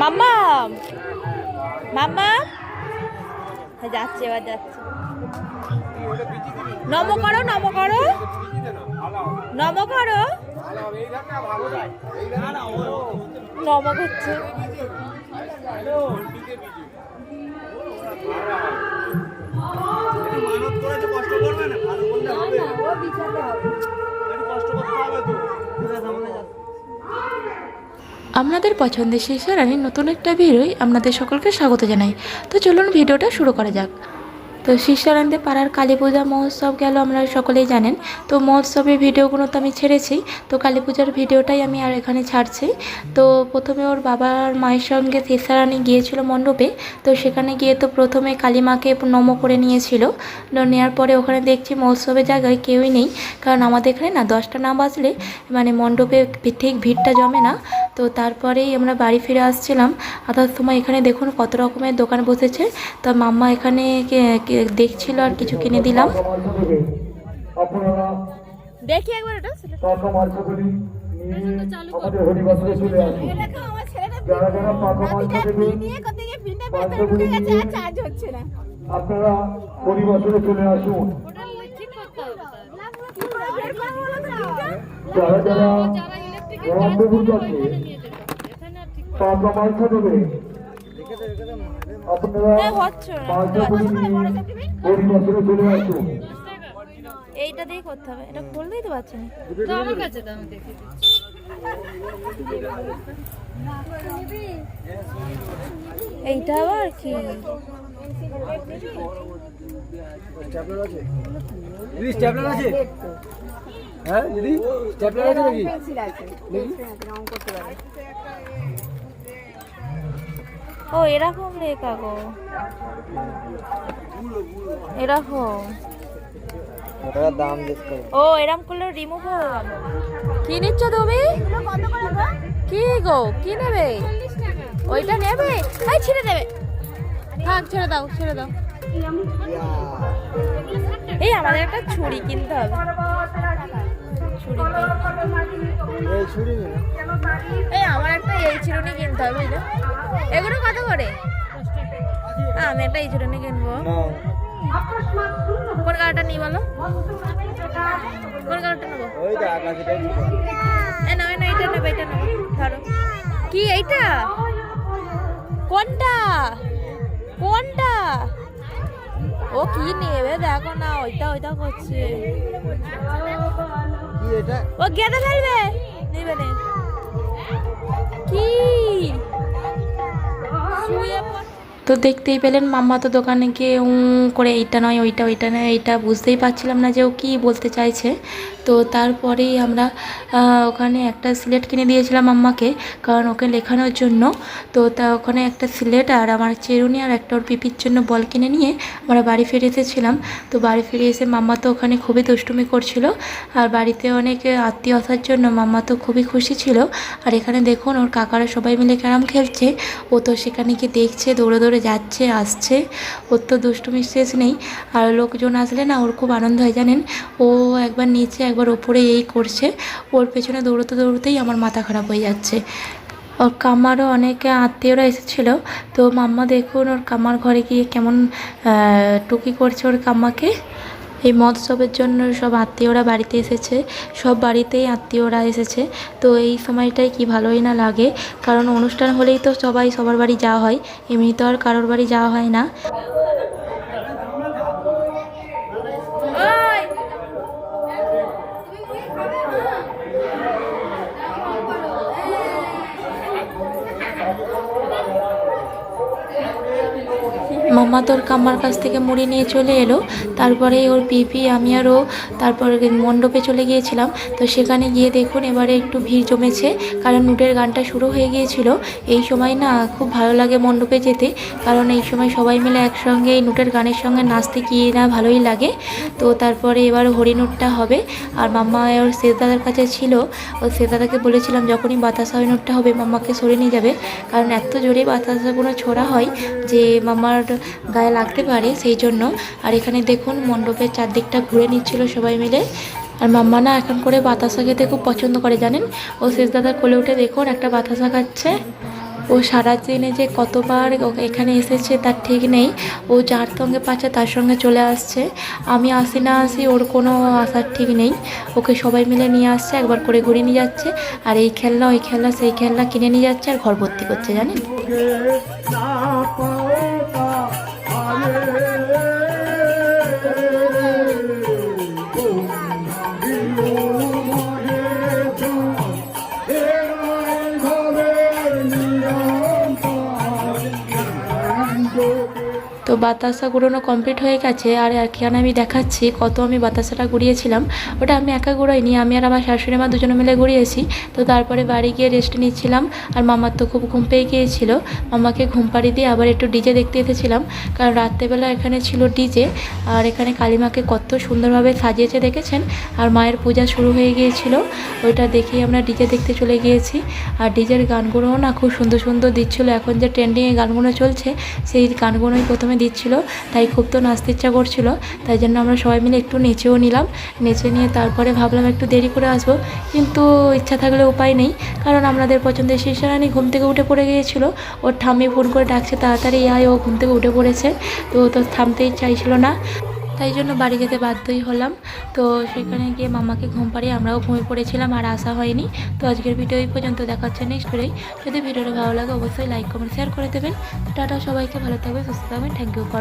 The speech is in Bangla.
মাম্মা মাম্মা যাচ্ছে, এবার যাচ্ছে। নম করো, নম করো, নম করো, নম করছে। আপনাদের পছন্দের শিশা রানীর নতুন একটা ভিডিওয় আপনাদের সকলকে স্বাগত জানাই। তো চলুন ভিডিওটা শুরু করা যাক। তো শিষ্যারানীদের পাড়ার কালী পূজা মহোৎসব গেল, আপনারা সকলেই জানেন। তো মহোৎসবের ভিডিওগুলো তো আমি ছেড়েছি, তো কালী পূজার ভিডিওটাই আমি আর এখানে ছাড়ছি। তো প্রথমে ওর বাবার মায়ের সঙ্গে শিষ্যারানী গিয়েছিল মণ্ডপে। তো সেখানে গিয়ে তো প্রথমে কালী মাকে নম করে নিয়েছিল। নেওয়ার পরে ওখানে দেখছি মহোৎসবের জায়গায় কেউই নেই, কারণ আমাদের এখানে না 10টা না বাজলে মানে মণ্ডপে ঠিক ভিড়টা জমে না। তো তারপরেই আমরা বাড়ি ফিরে আসছিলাম। আসার সময় এখানে দেখুন কত রকমের দোকান বসেছে। তো মাম্মা এখানে দেখছিল আর কিছু কিনে দিলাম। দেখি একবার এটা আপনারা পরিবারে চলে আসুন। যারা যারা টাকা পয়সা দেবে আপনারা পরিবারে চলে আসুন। এইটা দিয়ে করতে হবে, এটা খুলতেই তো পারছি না। আমার কাছে তো আমি দেখি এইটা আবার কি? স্ট্যাপলার আছে দিদি, স্ট্যাপলার আছে? হ্যাঁ দিদি, স্ট্যাপলার আছে নাকি? পেন্সিল আছে, রং করতে পারে। ও এরকম লেখা গো, এরকম। ওটার দাম দেখতে ও এরকম করলে রিমুভ হবে। কি নিচ্ছ তুমি? কি গো, কি নেবে? ওইটা নেবে? এই ছেড়ে দেবে, থাক ছেড়ে দাও, ছেড়ে দাও। এই আমাদের একটা ছুরি কিনতে হবে। এই আমার একটা এই চিরুনি কিনতে হবে। এগুলো কত করে? আমি একটা এই চিরুনি কিনবো। কোন কালারটা নিই বলো? কোন কালারটা নেবো? না না, এটা নেবো, এটা নেবো। ধরো। কি এইটা? কোনটা কোনটা? ও কি নেবে দেখো না, ওইটা ওইটা করছে। ও গেঁদে ফেলবে, নেবে না। কি শুয়ে তো দেখতেই পেলেন মাম্মা তো দোকানে গিয়ে করে এইটা নয় ওইটা, ওইটা নয় এইটা, বুঝতেই পারছিলাম না যে ও কী বলতে চাইছে। তো তারপরেই আমরা ওখানে একটা সিলেট কিনে দিয়েছিলাম মাম্মাকে, কারণ ওকে লেখানোর জন্য। তো ওখানে একটা সিলেট আর আমার চিরুনি আর একটা ওর পিপির জন্য বল কিনে নিয়ে আমরা বাড়ি ফিরে এসেছিলাম। তো বাড়ি ফিরে এসে মাম্মা তো ওখানে খুবই দুষ্টুমি করছিল, আর বাড়িতে অনেক আত্মীয় আসার জন্য মাম্মা তো খুবই খুশি ছিল। আর এখানে দেখুন ওর কাকারা সবাই মিলে ক্যারাম খেলছে, ও তো সেখানে গিয়ে দেখছে, দৌড়ে দৌড়ে যাচ্ছে আসছে, ওর তো দুষ্টুমির শেষ নেই। আর লোকজন আসলে না ওর খুব আনন্দ হয় জানেন, ও একবার নিচে একবার ওপরে এই করছে, ওর পেছনে দৌড়তে দৌড়তেই আমার মাথা খারাপ হয়ে যাচ্ছে। ওর কামারও অনেকে আত্মীয়রা এসেছিলো। তো মাম্মা দেখুন ওর কামার ঘরে গিয়ে কেমন টুকি করছে ওর কাম্মাকে। এই মহোৎসবের জন্য সব আত্মীয়রা বাড়িতে এসেছে, সব বাড়িতেই আত্মীয়রা এসেছে। তো এই সময়টাই কি ভালোই না লাগে, কারণ অনুষ্ঠান হলেই তো সবাই সবার বাড়ি যাওয়া হয়, এমনি তো আর কারোর বাড়ি যাওয়া হয় না। মাম্মা তোর কাম্মার কাছ থেকে মুড়ি নিয়ে চলে এলো। তারপরে ওর পিপি, আমি আর ও তারপর মণ্ডপে চলে গিয়েছিলাম। তো সেখানে গিয়ে দেখুন এবারে একটু ভিড় জমেছে, কারণ নুটের গানটা শুরু হয়ে গিয়েছিল। এই সময় না খুব ভালো লাগে মণ্ডপে যেতে, কারণ এই সময় সবাই মিলে একসঙ্গে এই নুটের গানের সঙ্গে নাচতে কি না ভালোই লাগে। তো তারপরে এবার হরিনুটটা হবে, আর মাম্মা ওর শেষদাদার কাছে ছিল। ওর শেষদাদাকে বলেছিলাম যখনই বাতাসা হরিনুটটা হবে মাম্মাকে সরিয়ে নিয়ে যাবে, কারণ এত জোরে বাতাসাগুলো ছোড়া হয় যে মাম্মার গায়ে লাগতে পারে, সেই জন্য। আর এখানে দেখুন মণ্ডপের চারদিকটা ঘুরে নিচ্ছিল সবাই মিলে। আর মাম্মা না এখন করে বাতাসা খেতে খুব পছন্দ করে জানেন, ও শেষ দাদার কোলে উঠে দেখুন একটা বাতাসা খাচ্ছে। ও সারাদিনে যে কতবার এখানে এসেছে তার ঠিক নেই। ও যার সঙ্গে পাচ্ছে তার সঙ্গে চলে আসছে। আমি আসি না আসি ওর কোনো আসার ঠিক নেই। ওকে সবাই মিলে নিয়ে আসছে, একবার করে ঘুরিয়ে নিয়ে যাচ্ছে, আর এই খেলনা ওই খেলনা সেই খেলনা কিনে নিয়ে যাচ্ছে আর ঘর ভর্তি করছে জানেন। তো বাতাসা গুঁড়োনো কমপ্লিট হয়ে গেছে, আর এখানে আমি দেখাচ্ছি কত আমি বাতাসাটা গুঁড়িয়েছিলাম। ওটা আমি একা গুঁড়োইনি, আমি আর আমার শাশুড়ি মা দুজনে মিলে গুঁড়িয়েছি। তো তারপরে বাড়ি গিয়ে রেস্ট নিচ্ছিলাম, আর মামার তো খুব ঘুম পেয়ে গিয়েছিল। মামাকে ঘুম পাড়িয়ে দিয়ে আবার একটু ডিজে দেখতে এসেছিলাম, কারণ রাত্রেবেলা এখানে ছিল ডিজে। আর এখানে কালীমাকে কত সুন্দরভাবে সাজিয়েছে দেখেছেন, আর মায়ের পূজা শুরু হয়ে গিয়েছিল। ওইটা দেখেই আমরা ডিজে দেখতে চলে গিয়েছি। আর ডিজের গানগুলোও না খুব সুন্দর সুন্দর দিচ্ছিলো। এখন যে ট্রেন্ডিংয়ে গানগুলো চলছে সেই গানগুলোই প্রথমে দিচ্ছিল, তাই খুব তো নাচতে ইচ্ছা করছিল। তাই জন্য আমরা সবাই মিলে একটু নেচেও নিলাম। নেচে নিয়ে তারপরে ভাবলাম একটু দেরি করে আসবো, কিন্তু ইচ্ছা থাকলে উপায় নেই, কারণ আমাদের পছন্দের শিশারানী ঘুম থেকে উঠে পড়ে গিয়েছিল। ওর ঠাম্মি ফোন করে ডাকছে তাড়াতাড়ি আয়, ও ঘুম থেকে উঠে পড়েছে। তো ও তো থামতেই চাইছিল না, তাই জন্য বাড়ি যেতে বাধ্যই হলাম। তো সেখানে গিয়ে মামাকে ঘুম পাড়িয়ে আমরাও ঘুমিয়ে পড়েছিলাম, আর আসা হয়নি। তো আজকের ভিডিও এই পর্যন্ত, দেখাচ্ছে নেক্সট ভিডিও। যদি ভিডিওটা ভালো লাগে অবশ্যই লাইক কমেন্ট শেয়ার করে দেবেন। টাটা, সবাইকে ভালো থাকবে, সুস্থ থাকবেন। Thank you for